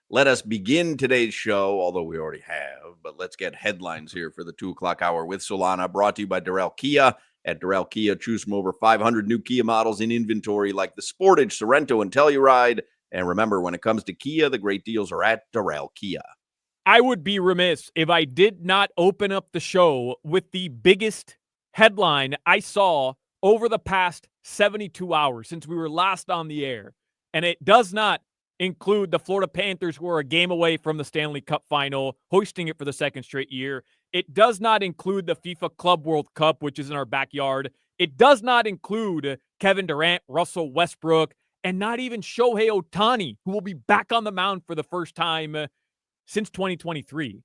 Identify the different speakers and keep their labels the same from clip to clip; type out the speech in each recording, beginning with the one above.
Speaker 1: let us begin today's show, although we already have, but let's get headlines here for the 2 o'clock hour with Solana, brought to you by Darrell Kia. At Darrell Kia, choose from over 500 new Kia models in inventory like the Sportage, Sorento, and Telluride. And remember, when it comes to Kia, the great deals are at Darrell Kia.
Speaker 2: I would be remiss if I did not open up the show with the biggest headline I saw over the past 72 hours since we were last on the air. And it does not include the Florida Panthers, who are a game away from the Stanley Cup final, hosting it for the second straight year. It does not include the FIFA Club World Cup, which is in our backyard. It does not include Kevin Durant, Russell Westbrook, and not even Shohei Ohtani, who will be back on the mound for the first time since 2023.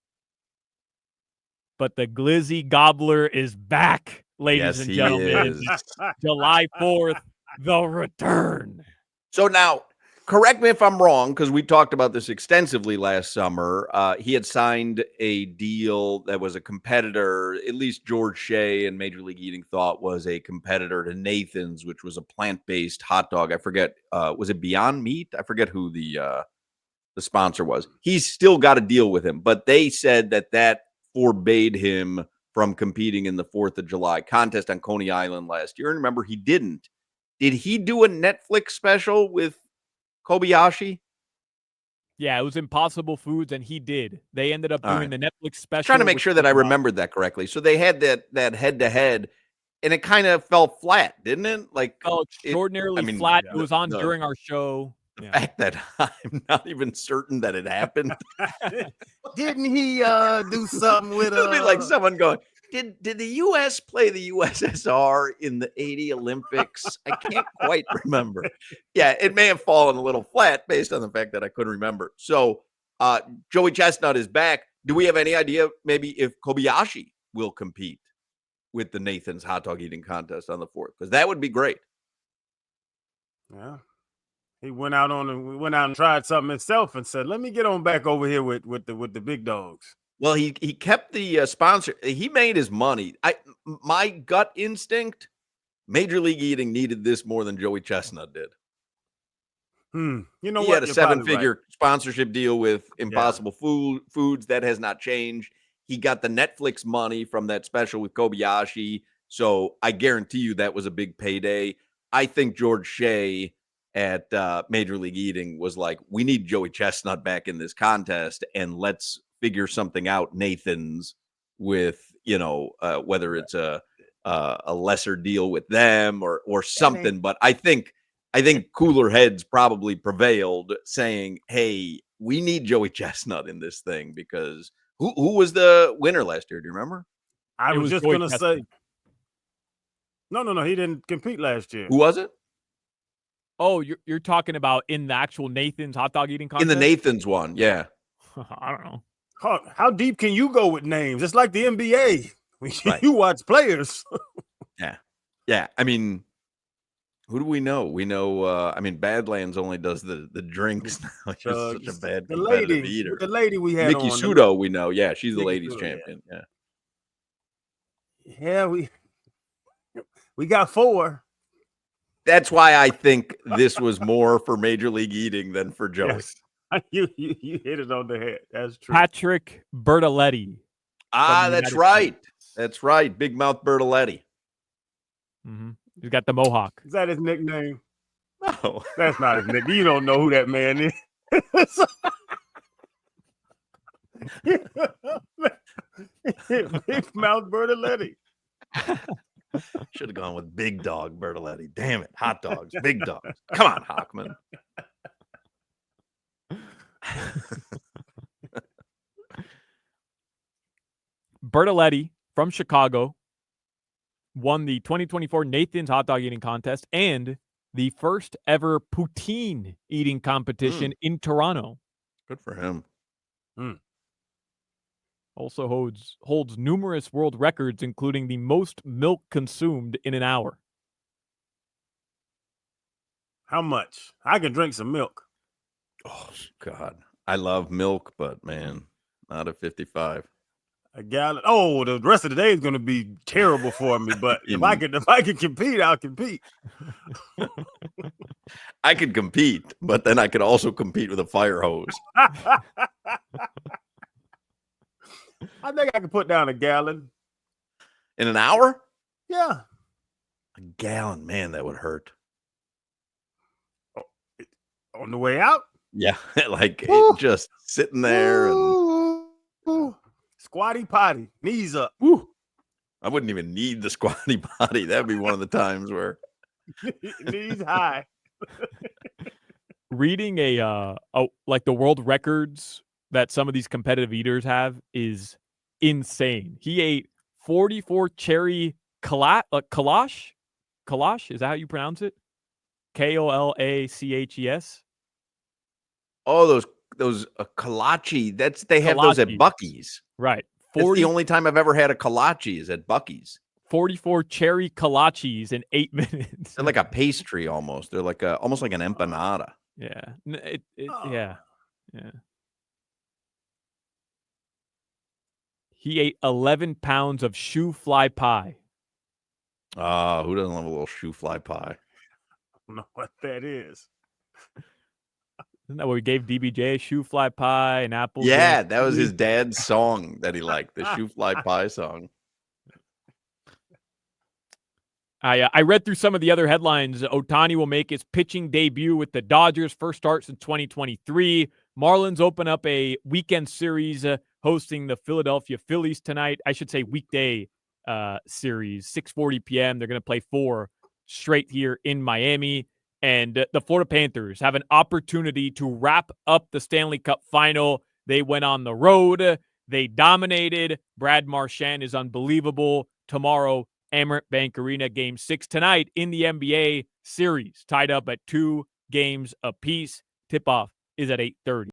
Speaker 2: But the Glizzy Gobbler is back, ladies and gentlemen. July 4th, the return.
Speaker 1: So now, correct me if I'm wrong, because we talked about this extensively last summer. He had signed a deal that was a competitor, at least George Shea and Major League Eating thought was a competitor to Nathan's, which was a plant-based hot dog. I forget, was it Beyond Meat? I forget who the sponsor was. He's still got a deal with him, but they said that forbade him from competing in the 4th of July contest on Coney Island last year. And remember, he didn't. Did he do a Netflix special with Kobayashi?
Speaker 2: Yeah, it was Impossible Foods, and he did. They ended up doing the Netflix special.
Speaker 1: Trying to make sure that I remembered that correctly. So they had that head-to-head, and it kind of fell flat, didn't it? Like,
Speaker 2: fell extraordinarily flat. It was on during our show.
Speaker 1: The fact that I'm not even certain that it happened.
Speaker 3: Didn't he do something with
Speaker 1: It'll be like someone going, Did the U.S. play the USSR in the 80 Olympics? I can't quite remember. Yeah, it may have fallen a little flat based on the fact that I couldn't remember. So Joey Chestnut is back. Do we have any idea maybe if Kobayashi will compete with the Nathan's hot dog eating contest on the 4th? Because that would be great.
Speaker 3: Yeah. He went out and tried something himself and said, "Let me get on back over here with the big dogs."
Speaker 1: Well, he kept the sponsor. He made his money. My gut instinct, Major League Eating needed this more than Joey Chestnut did.
Speaker 3: You know
Speaker 1: he
Speaker 3: what?
Speaker 1: Had a 7-figure sponsorship deal with Impossible Foods. That has not changed. He got the Netflix money from that special with Kobayashi. So I guarantee you that was a big payday. I think George Shea at Major League Eating was like, we need Joey Chestnut back in this contest, and let's figure something out, Nathan's, with, whether it's a lesser deal with them or something. But I think cooler heads probably prevailed, saying, hey, we need Joey Chestnut in this thing, because who was the winner last year? Do you remember?
Speaker 3: I was just going to say. No. He didn't compete last year.
Speaker 1: Who was it?
Speaker 2: Oh, you're talking about in the actual Nathan's hot dog eating contest?
Speaker 1: In the Nathan's one, yeah.
Speaker 2: I don't know.
Speaker 3: How deep can you go with names? It's like the NBA.
Speaker 1: Right.
Speaker 3: You watch players.
Speaker 1: Yeah. I mean, who do we know? We know, Badlands only does the drinks now. She's such a bad competitive eater.
Speaker 3: The lady we had
Speaker 1: Nikki Sudo, we know. Yeah, she's the ladies champion.
Speaker 3: Yeah, we got 4.
Speaker 1: That's why I think this was more for Major League Eating than for Joey.
Speaker 3: Yes. You hit it on the head. That's true.
Speaker 2: Patrick Bertoletti.
Speaker 1: That's right. That's right. Big Mouth Bertoletti.
Speaker 2: Mm-hmm. He's got the mohawk.
Speaker 3: Is that his nickname?
Speaker 1: No.
Speaker 3: That's not his nickname. You don't know who that man is. Big Mouth Bertoletti.
Speaker 1: Should have gone with Big Dog Bertoletti. Damn it. Hot dogs. Big dogs. Come on, Hockman.
Speaker 2: Bertoletti from Chicago won the 2024 Nathan's hot dog eating contest and the first ever poutine eating competition in Toronto.
Speaker 1: Good for him.
Speaker 2: Also holds numerous world records, including the most milk consumed in an hour.
Speaker 3: How much? I can drink some milk.
Speaker 1: Oh, God. I love milk, but, man, not at 55.
Speaker 3: A gallon. Oh, the rest of the day is going to be terrible for me. But if I can compete, I'll compete.
Speaker 1: I could compete, but then I could also compete with a fire hose.
Speaker 3: I think I can put down a gallon.
Speaker 1: In an hour?
Speaker 3: Yeah.
Speaker 1: A gallon, man, that would hurt.
Speaker 3: On the way out?
Speaker 1: Yeah, like it just sitting there and
Speaker 3: squatty potty, knees up.
Speaker 1: Woo. I wouldn't even need the squatty potty. That'd be one of the times where
Speaker 3: knees high.
Speaker 2: Reading like the world records that some of these competitive eaters have is insane. He ate 44 cherry kolache. Kolache, is that how you pronounce it? Kolaches.
Speaker 1: Oh, those kolache. They have those at Buc-ee's.
Speaker 2: Right.
Speaker 1: That's the only time I've ever had a kolache is at Buc-ee's.
Speaker 2: 44 cherry kolaches in 8 minutes.
Speaker 1: They're like a pastry almost. They're like almost like an empanada.
Speaker 2: Yeah. Yeah. He ate 11 pounds of shoe fly pie.
Speaker 1: Who doesn't love a little shoe fly pie?
Speaker 3: I don't know what that is.
Speaker 2: Isn't that what we gave DBJ? Shoe fly pie and apple?
Speaker 1: Yeah, that was his dad's song that he liked, the shoe fly pie song.
Speaker 2: I read through some of the other headlines. Ohtani will make his pitching debut with the Dodgers, first start since 2023. Marlins open up a weekend series hosting the Philadelphia Phillies tonight. I should say weekday series, 6:40 p.m. They're going to play 4 straight here in Miami. And the Florida Panthers have an opportunity to wrap up the Stanley Cup final. They went on the road. They dominated. Brad Marchand is unbelievable. Tomorrow, Amerant Bank Arena, Game 6 tonight in the NBA series, tied up at 2 games apiece. Tip-off is at 8:30.